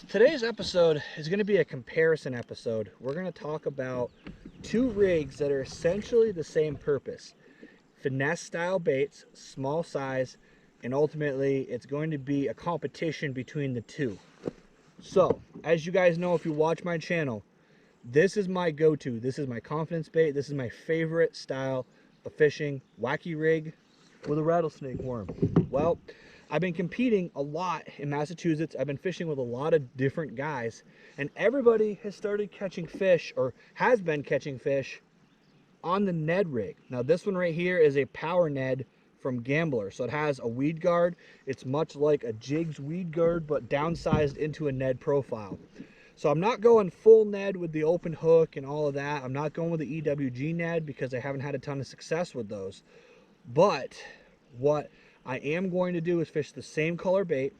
Today's episode is going to be a comparison episode. We're going to talk about two rigs that are essentially the same purpose. Finesse style baits, small size, and ultimately it's going to be a competition between the two. So, as you guys know if you watch my channel, this is my go-to. This is my confidence bait. This is my favorite style of fishing. Wacky rig with a rattlesnake worm. Well, I've been competing a lot in Massachusetts. I've been fishing with a lot of different guys, and everybody has started catching fish, or has been catching fish, on the Ned rig. Now this one right here is a power Ned from Gambler. So it has a weed guard. It's much like a Jigs weed guard, but downsized into a Ned profile. So I'm not going full Ned with the open hook and all of that. I'm not going with the EWG Ned because I haven't had a ton of success with those. But what I am going to do is fish the same color bait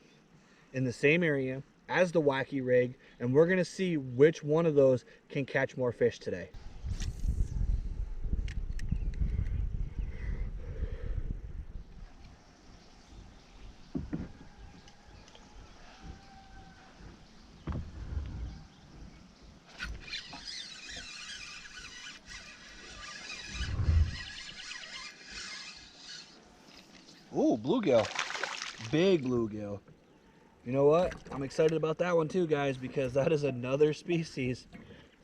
in the same area as the Wacky rig, and we're going to see which one of those can catch more fish today. Ooh, bluegill. Big bluegill. You know what? I'm excited about that one too, guys, because that is another species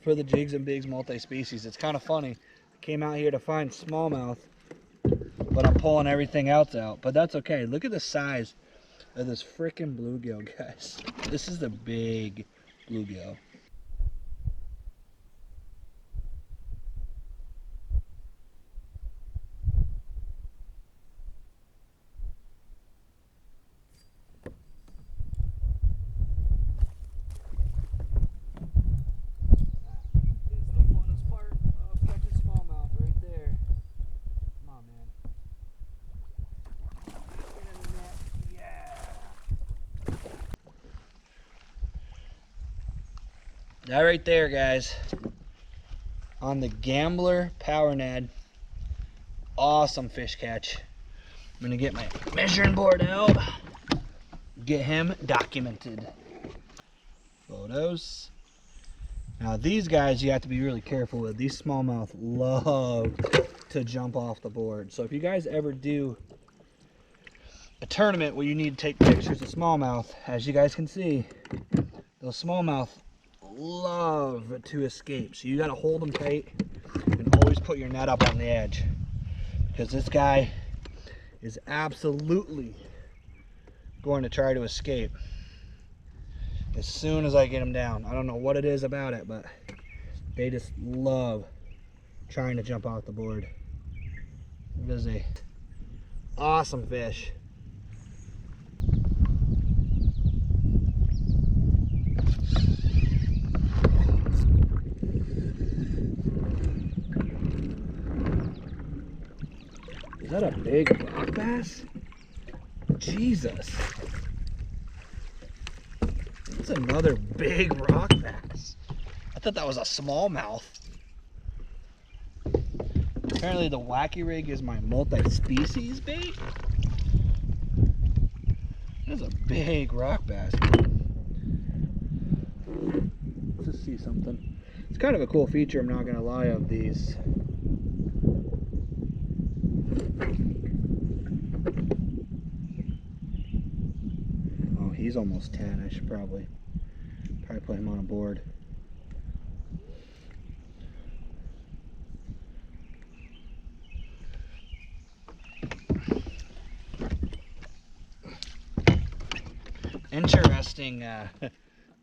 for the Jigs and Bigs multi-species. It's kind of funny. I came out here to find smallmouth, but I'm pulling everything else out. But that's okay. Look at the size of this freaking bluegill, guys. This is the big bluegill. That right there, guys, on the Gambler Power Ned, awesome fish catch. I'm gonna get my measuring board out, get him documented. Photos. Now these guys you have to be really careful with. These smallmouth love to jump off the board. So if you guys ever do a tournament where you need to take pictures of smallmouth, as you guys can see, those smallmouth love to escape. So you got to hold them tight and always put your net up on the edge, because this guy is absolutely going to try to escape as soon as I get him down. I don't know what it is about it, but they just love trying to jump off the board. It is a awesome fish. Is that a big rock bass? Jesus. That's another big rock bass. I thought that was a smallmouth. Apparently the Wacky rig is my multi-species bait. That's a big rock bass. Let's just see something. It's kind of a cool feature, I'm not gonna lie, of these. Oh, he's almost 10. I should probably put him on a board. Interesting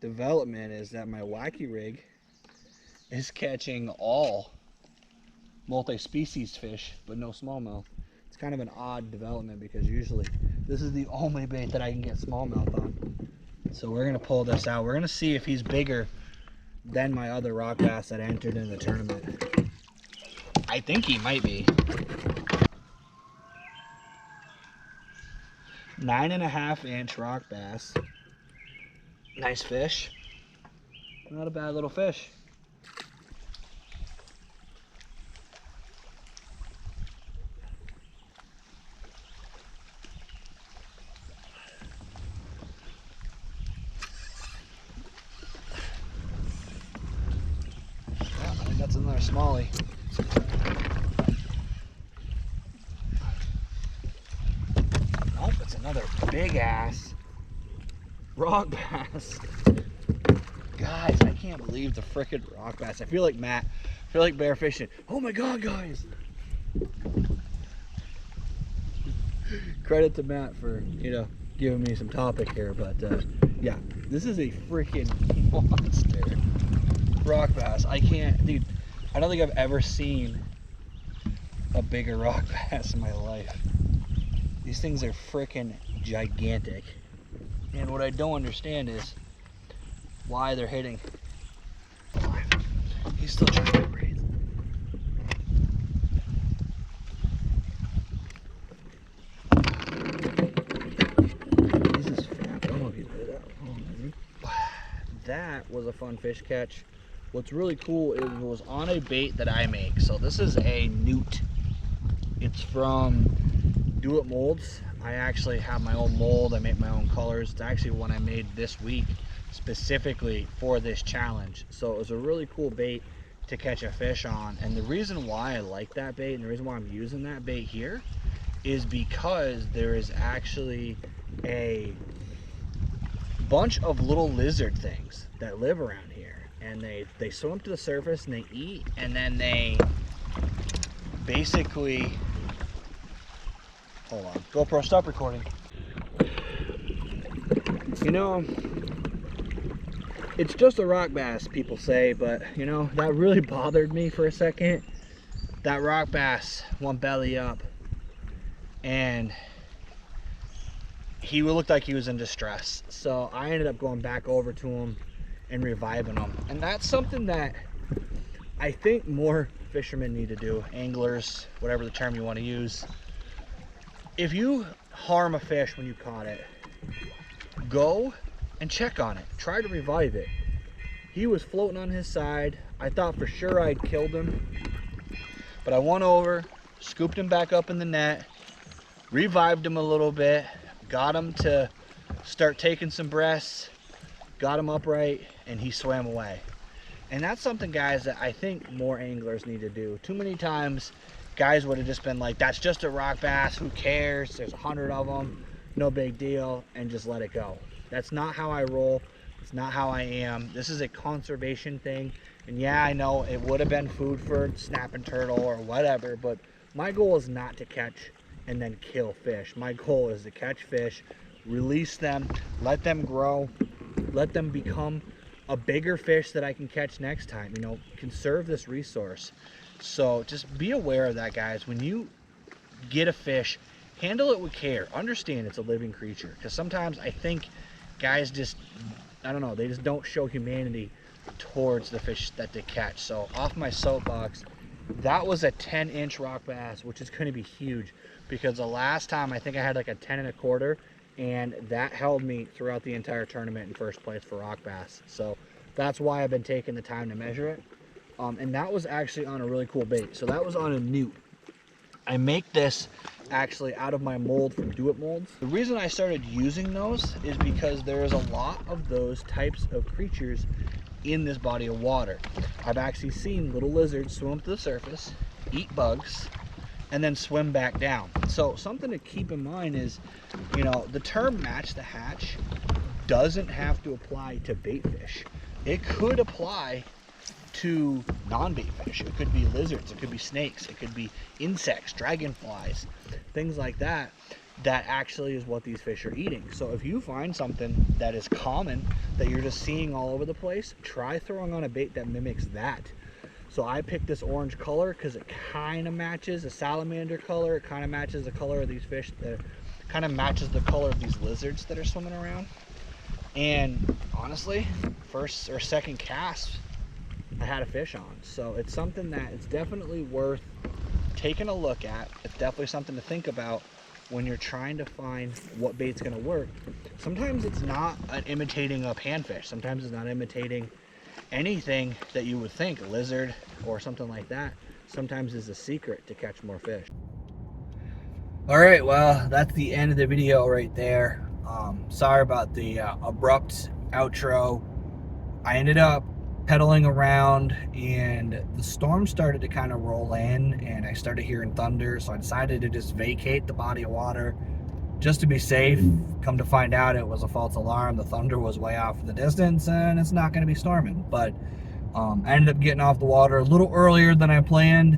development is that my Wacky rig is catching all multi-species fish, but no smallmouth. It's kind of an odd development because usually this is the only bait that I can get smallmouth on. So we're gonna pull this out. We're gonna see if he's bigger than my other rock bass that entered in the tournament. I think he might be. 9.5 inch rock bass. Nice fish. Not a bad little fish. my smallie. Oh, it's another big ass rock bass. Guys, I can't believe the frickin' rock bass. I feel like Matt. I feel like bear fishing. Oh my god, guys. Credit to Matt for, you know, giving me some topic here, but yeah, this is a freaking monster rock bass. I can't, dude, I don't think I've ever seen a bigger rock bass in my life. These things are freaking gigantic. And what I don't understand is why they're hitting. He's still trying to breathe. That was a fun fish catch. What's really cool is it was on a bait that I make. So this is a newt. It's from Do It Molds. I actually have my own mold. I make my own colors. It's actually one I made this week specifically for this challenge. So it was a really cool bait to catch a fish on. And the reason why I like that bait and the reason why I'm using that bait here is because there is actually a bunch of little lizard things that live around here, and they swim up to the surface and they eat, and then they basically, hold on, GoPro, stop recording. You know, it's just a rock bass, people say, but you know, that really bothered me for a second. That rock bass went belly up and he looked like he was in distress. So I ended up going back over to him and reviving him. And that's something that I think more fishermen need to do, anglers, whatever the term you want to use. If you harm a fish when you caught it, go and check on it. Try to revive it. He was floating on his side. I thought for sure I'd killed him, but I went over, scooped him back up in the net, revived him a little bit, got him to start taking some breaths, got him upright, and he swam away. And that's something, guys, that I think more anglers need to do. Too many times guys would have just been like, that's just a rock bass, who cares, there's 100 of them, no big deal, and just let it go. That's not how I roll. It's not how I am. This is a conservation thing. And yeah, I know it would have been food for snapping turtle or whatever, but my goal is not to catch and then kill fish. My goal is to catch fish, release them, let them grow, let them become a bigger fish that I can catch next time. You know, conserve this resource. So just be aware of that, guys. When you get a fish, handle it with care. Understand it's a living creature, because sometimes I think guys just, I don't know, they just don't show humanity towards the fish that they catch. So off my soapbox, that was a 10-inch rock bass, which is going to be huge, because the last time I think I had like a 10 1/4, and that held me throughout the entire tournament in first place for rock bass. So that's why I've been taking the time to measure it. And that was actually on a really cool bait. So that was on a newt. I make this actually out of my mold from Do It Molds. The reason I started using those is because there is a lot of those types of creatures in this body of water. I've actually seen little lizards swim up to the surface, eat bugs, and then swim back down. So something to keep in mind is, you know, the term match the hatch doesn't have to apply to bait fish. It could apply to non-bait fish. It could be lizards, it could be snakes, it could be insects, dragonflies, things like that. That actually is what these fish are eating. So if you find something that is common that you're just seeing all over the place, try throwing on a bait that mimics that. So I picked this orange color because it kind of matches a salamander color. It kind of matches the color of these fish. That kind of matches the color of these lizards that are swimming around. And honestly, first or second cast, I had a fish on. So it's something that it's definitely worth taking a look at. It's definitely something to think about when you're trying to find what bait's going to work. Sometimes it's not imitating a panfish. Sometimes it's not imitating anything that you would think, a lizard or something like that. Sometimes is a secret to catch more fish. All right, well, that's the end of the video right there. Sorry about the abrupt outro. I ended up pedaling around, and the storm started to kind of roll in, and I started hearing thunder, so I decided to just vacate the body of water just to be safe. Come to find out, it was a false alarm. The thunder was way off in the distance, and it's not going to be storming. But I ended up getting off the water a little earlier than I planned,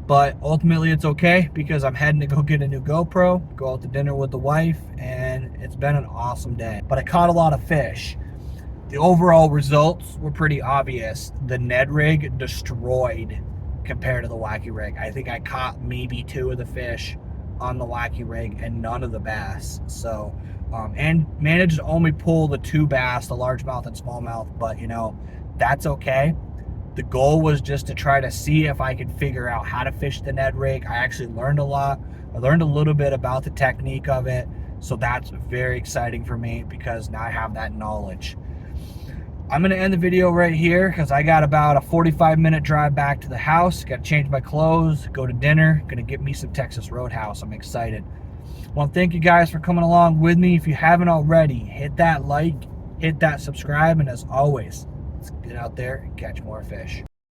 but ultimately it's okay because I'm heading to go get a new GoPro, go out to dinner with the wife, and it's been an awesome day. But I caught a lot of fish. The overall results were pretty obvious. The Ned rig destroyed compared to the wacky rig. I think I caught maybe 2 of the fish on the wacky rig and none of the bass. So, and managed to only pull the 2 bass, the largemouth and smallmouth, but you know, that's okay. The goal was just to try to see if I could figure out how to fish the Ned rig. I actually learned a lot. I learned a little bit about the technique of it. So that's very exciting for me because now I have that knowledge. I'm going to end the video right here because I got about a 45-minute drive back to the house. Got to change my clothes, go to dinner. Going to get me some Texas Roadhouse. I'm excited. I want to thank you guys for coming along with me. If you haven't already, hit that like, hit that subscribe, and as always, let's get out there and catch more fish.